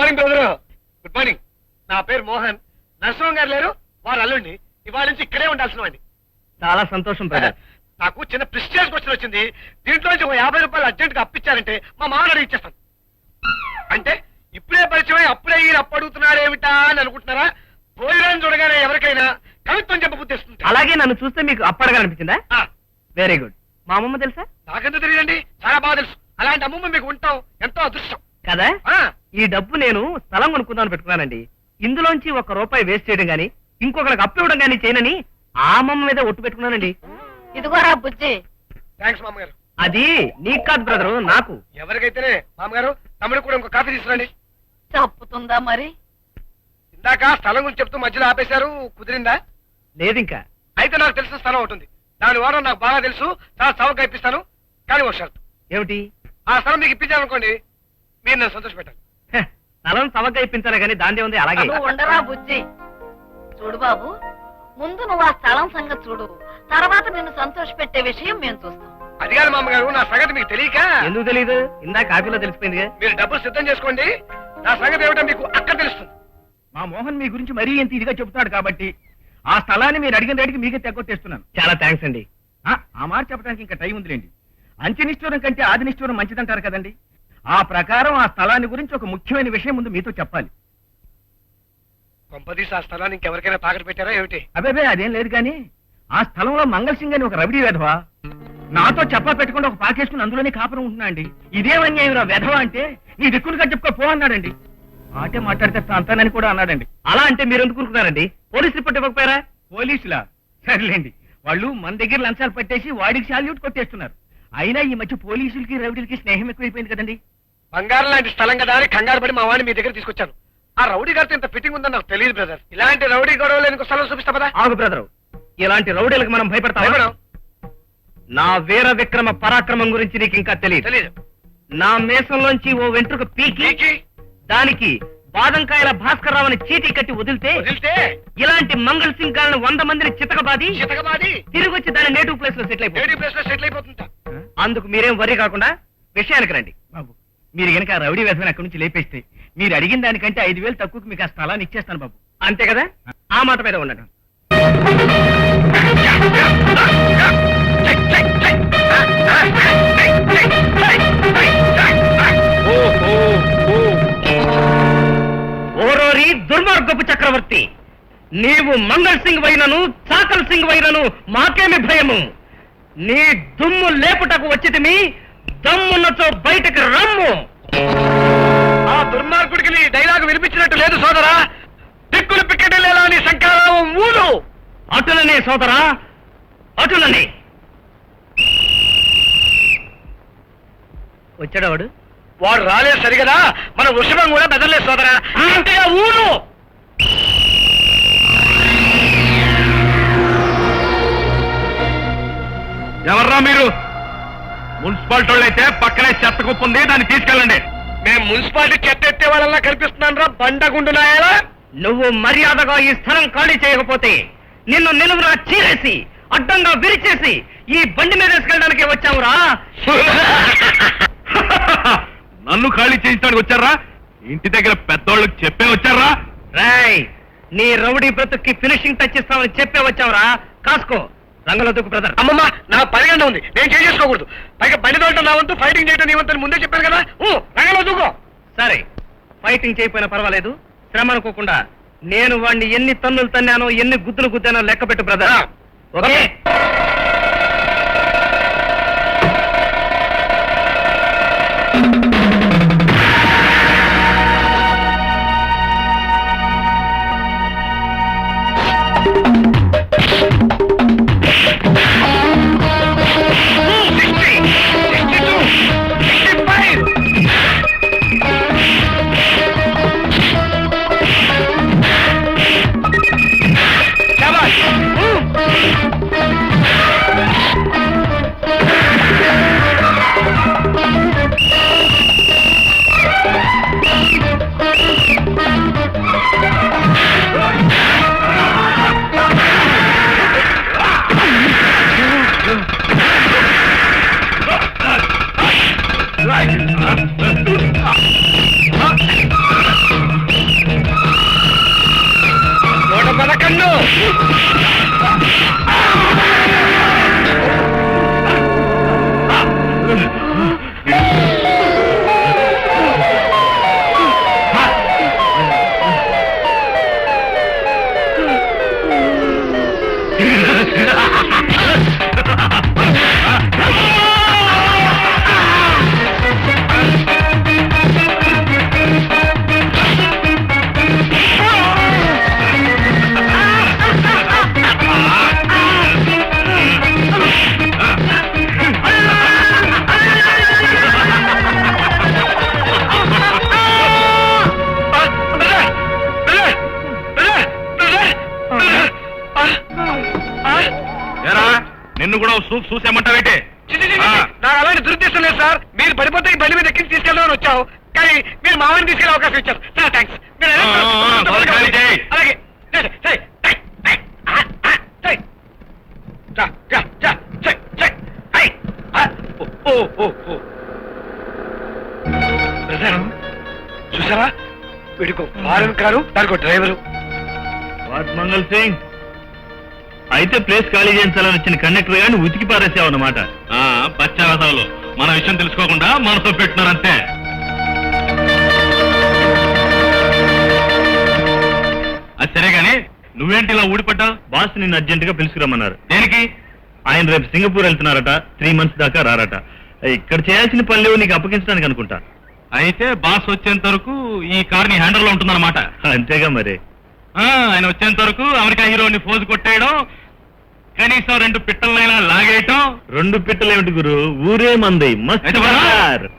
Morning brother. Good morning. నా పేరు మోహన్. నరసింహం గారు లేరు, వారు అల్లుండి. ఇవాళ నుంచి ఇక్కడే ఉండాల్సిన వాడిని. చాలా సంతోషం బ్రదర్. నాకు చిన్న ప్రిస్టేజ్ క్వశ్చన్ వచ్చింది. దీంట్లో నుంచి 50 రూపాయలు అర్జెంట్ గా అప్పించారంటే మా మామూలు అడిగి ఇచ్చేస్తాను. అంటే ఇప్పుడే పరిచయం అప్పుడే ఈయన అప్పు అడుగుతున్నాడేమిటా అని అనుకుంటున్నారా? భోజనం చూడగానే ఎవరికైనా కవిత్వం చెప్పబుద్ధిస్తుంది. అలాగే నన్ను చూస్తే మీకు అప్పడగా అనిపించిందా? Very good. మా అమ్మమ్మ తెలుసా? నాకెందుకు తెలియదండి, చాలా బాగా తెలుసు. అలాంటి అమ్మమ్మ మీకు ఉంటాం ఎంతో అదృష్టం కదా. ఈ డబ్బు నేను స్థలం కొనుక్కుందామని పెట్టుకున్నానండి. ఇందులోంచి 1 రూపాయి వేస్ట్ చేయడం గానీ ఇంకొకరికి అప్పు ఇవ్వడం గానీ చేయనని ఆ అమ్మమ్మ మీద ఒట్టు పెట్టుకున్నానండి. ఇదిగోరా బుజ్జి. థ్యాంక్స్ మామగారు. అది నీకు కాదు బ్రదరు, నాకు. ఎవరికైతేనే మామగారు. తమ్ముడు కూడా ఇంకో కాఫీ తీసుకురండి. తప్పుతుందా మరి? ఇందాక స్థలం గురించి చెప్తూ మధ్యలో ఆపేశారు, కుదిరిందా? లేదు ఇంకా. అయితే నాకు తెలిసిన స్థలం ఉంటుంది. దాని వారం నాకు బాగా తెలుసు. చాలా చౌకగా ఇప్పిస్తాను. కానీ ఒక షరతు. ఏమిటి? ఆ స్థలం మీకు ఇప్పించాలనుకోండి, మీరు నన్ను సంతోషపెట్టాలి. స్థలం సవగ్గా ఇప్పించాలి కానీ దాందే ఉంది. అలాగే నువ్వు ఉండరా బుజ్జి. చూడు బాబు, ముందు నువ్వు ఆ స్థలం సంగతి చూడు, తర్వాత నిన్ను సంతోష పెట్టే విషయం మేము చూస్తాం. అది కాదు మామగారు, నా సంగతి మీకు తెలియక. ఎందుకు తెలీదు? ఇందాక కాఫీలో తెలిసిపోయింది. మీరు డబ్బులు సిద్ధం చేసుకోండి. నా సంగతి ఏమిటో మీకు అక్కడ తెలుస్తుంది. మా మోహన్ మీ గురించి మరీ ఎంత ఇదిగా చెబుతున్నాడు కాబట్టి ఆ స్థలాన్ని మీరు అడిగిన రేటుకి మీకే తెగొట్టేస్తున్నాను. చాలా థ్యాంక్స్ అండి. ఆ మాట చెప్పడానికి ఇంకా టైం ఉందిలేండి. అంత్యనిష్ఠూరం కంటే ఆదినిష్ఠూరం మంచిదంటారు కదండి. ఆ ప్రకారం ఆ స్థలాన్ని గురించి ఒక ముఖ్యమైన విషయం ముందు మీతో చెప్పాలి. కొంపదీసి ఆ స్థలాన్ని ఇంకెవరికైనా తాకట్టు పెట్టారా ఏమిటి? అబ్బాబే అదేం లేదు కానీ ఆ స్థలంలో మంగళ్ సింగ్ అని ఒక రవిడి వెధవా నాతో చెప్పా పెట్టుకుంటే ఒక పాకేసుకుని అందులోనే కాపురం ఉంటున్నా అండి. ఇదేమన్యాయం రా వెధవా అంటే, నీ దిక్కులుగా చెప్పుకో పో అన్నాడండి. ఆటే మాట్లాడితే అంతానని కూడా అన్నాడండి. అలా అంటే మీరు ఎందుకు ఊరుకున్నారండి? Police report ఇవ్వకపోయారా? పోలీసులా? సరేలేండి, వాళ్ళు మన దగ్గర లంచాలు పట్టేసి వాడికి సాల్యూట్ కొట్టేస్తున్నారు. అయినా ఈ మధ్య పోలీసులకి రౌడీలకి స్నేహం ఎక్కువైపోయింది కదండి. బంగారం లాంటి స్థలం కదా అని కంగారు పడి మా వాడిని మీ దగ్గర తీసుకొచ్చాను. ఆ రౌడీ గారితో ఇంత ఫిట్టింగ్ ఉందని నాకు తెలియదు బ్రదర్. ఇలాంటి రౌడీ గొడవలు ఇంకో స్థలం చూపిస్తా కదా. ఆగు బ్రదరు, ఇలాంటి రౌడీలకు మనం భయపడతాం. నా వీర విక్రమ పరాక్రమం గురించి నీకు ఇంకా తెలియదు. నా మేసంలోంచి ఓ వెంట్రుక పీకి దానికి బాదంకాయల భాస్కర్ రావుని చీటీ కట్టి వదిలితే ఇలాంటి మంగళ్ సింగ్ గారిని 100 మందిని చితకబాది తిరిగి వచ్చి దాని నేటివ్ ప్లేస్ లో సెటిల్ అయిపోతుంటా. అందుకు మీరేం వరి కాకుండా విషయానికి రండి. బాబు, మీరు గనక ఆ రౌడీ వ్యసనం అక్కడి నుంచి లేపేస్తే మీరు అడిగిన దానికంటే 5,000 తక్కువకి మీకు ఆ స్థలాన్ని ఇచ్చేస్తాను బాబు. అంతే కదా? ఆ మాట మీద ఉండడం. ఓరోరి దుర్మార్గపు చక్రవర్తి, నీవు మంగళ్ సింగ్ వైనను చాకల్ సింగ్ వైనను మాకేమి భయము? నీ దుమ్ము లేపుటకు వచ్చితిమి, దమ్మున్నచో బయటకు రమ్ము. ఆ దుర్మార్గుడికి నీ డైలాగ్ వినిపించినట్టు లేదు సోదరా. దిక్కులు పిక్కటిల్లేలా నీ శంకారావం ఊరు. అటులనే సోదరా, అటులనే. వచ్చాడు వాడు రాలేదు సరిగదా, మన వృషభం కూడా బెదరలేదు సోదరా. అంతేగా ఊరు. ఎవర్రా మీరు? మున్సిపాలిటీ వాళ్ళు అయితే పక్కనే చెత్త కుప్ప ఉంది, దాన్ని తీసుకెళ్ళండి. మేము మున్సిపాలిటీ చెత్తెత్తే వాళ్ళలా కల్పిస్తున్నాను రా బండగుండునాయాలా. నువ్వు మర్యాదగా ఈ స్థలం ఖాళీ చేయకపోతే నిన్ను నిలువునా చీరేసి అడ్డంగా విరిచేసి ఈ బండి మీద వేసుకెళ్ళడానికి వచ్చావురా. నన్ను ఖాళీ చేయించడానికి వచ్చారా? ఇంటి దగ్గర పెద్దోళ్ళకి చెప్పే వచ్చారా? రాయ్, నీ రౌడీ బ్రతుక్కి ఫినిషింగ్ టచ్ ఇస్తామని చెప్పే వచ్చావురా. కాసుకో, రంగంలో దుక్కు బ్రదర్. అమ్మమ్మ, నా పరిగణ ఉంది, నేను చేసుకోకూడదు. పైగా బండి తోటం నా వంతు, ఫైటింగ్ చేయటం నీ వంతు ముందే చెప్పాను కదా. రంగంలో దూకో. సరే, ఫైటింగ్ చేయకపోయినా పర్వాలేదు, శ్రమ అనుకోకుండా నేను వాడిని ఎన్ని తన్నులు తన్నానో ఎన్ని గుద్దులు గుద్దానో లెక్క పెట్టు బ్రదర్. ఓకే? నిన్ను కూడా చూసేమంటావేంటే? నాకు అలాంటి దురుద్దేశం లేదు సార్. మీరు పడిపోతే ఈ బండి మీద ఎక్కించి తీసుకెళ్దామని వచ్చావు, కానీ మీరు మామని తీసుకెళ్ళే అవకాశం ఇచ్చారు సార్. థ్యాంక్స్. అలాగే చూసారా, వీడికి ఫారెన్ కారు, దానికి డ్రైవరు. వాట్ మంగళ్ సింగ్, అయితే ప్లేస్ ఖాళీ చేయించాలని వచ్చిన కండక్టర్ గారిని ఉతికి పారేసావు అన్నమాట. బచ్చావతాలు మన విషయం తెలుసుకోకుండా మనతో పెట్టినారంతే. అది సరే గాని నువ్వేంటి ఇలా ఊడిపడ్డా? బాస్ నిన్ను అర్జెంట్ గా పిలుచుకురమ్మన్నారు. దేనికి? ఆయన రేపు సింగపూర్ వెళ్తున్నారట, 3 months దాకా రారట. ఇక్కడ చేయాల్సిన పనులేవు నీకు అప్పగించడానికి అనుకుంటా. అయితే బాస్ వచ్చేంత వరకు ఈ కార్ నీ హ్యాండల్ లో ఉంటుందన్నమాట. అంతేగా మరి. ఆయన వచ్చేంత వరకు అమెరికా హీరోని ఫోజు కొట్టేయడం, కనీసం 2 పిట్టలైనా లాగేయటం. 2 పిట్టలేమిటి గురు, ఊరే మంది మస్తు.